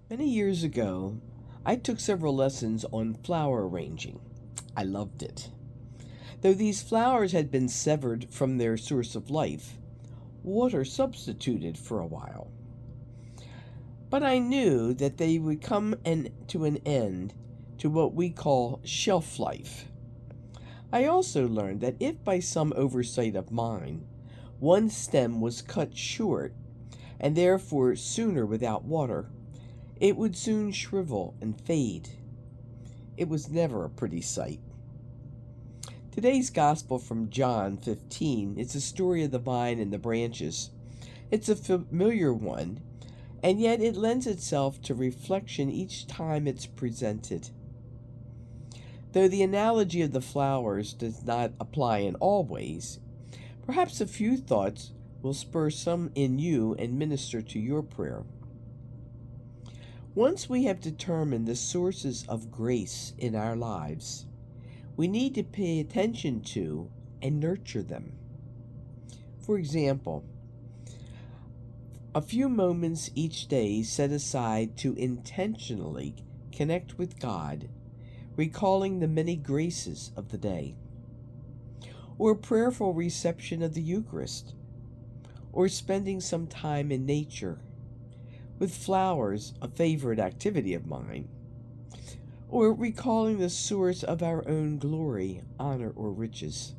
Many years ago, I took several lessons on flower arranging. I loved it. Though these flowers had been severed from their source of life, water substituted for a while. But I knew that they would come to an end to what we call shelf life. I also learned that if by some oversight of mine, one stem was cut short, and therefore sooner without water, it would soon shrivel and fade. It was never a pretty sight. Today's gospel from John 15 is the story of the vine and the branches. It's a familiar one, and yet it lends itself to reflection each time it's presented. Though the analogy of the flowers does not apply in all ways, perhaps a few thoughts will spur some in you and minister to your prayer. Once we have determined the sources of grace in our lives, we need to pay attention to and nurture them. For example, a few moments each day set aside to intentionally connect with God, recalling the many graces of the day, or a prayerful reception of the Eucharist, or spending some time in nature, with flowers, a favorite activity of mine, or recalling the source of our own glory, honor, or riches.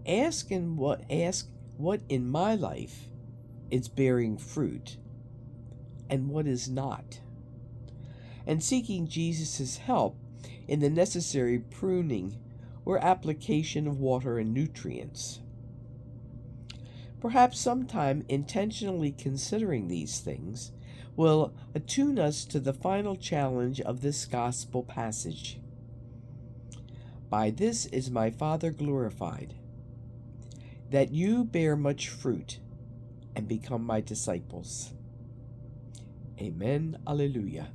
Ask what in my life is bearing fruit and what is not, and seeking Jesus' help in the necessary pruning or application of water and nutrients. Perhaps sometime intentionally considering these things will attune us to the final challenge of this gospel passage. By this is my Father glorified, that you bear much fruit and become my disciples. Amen. Alleluia.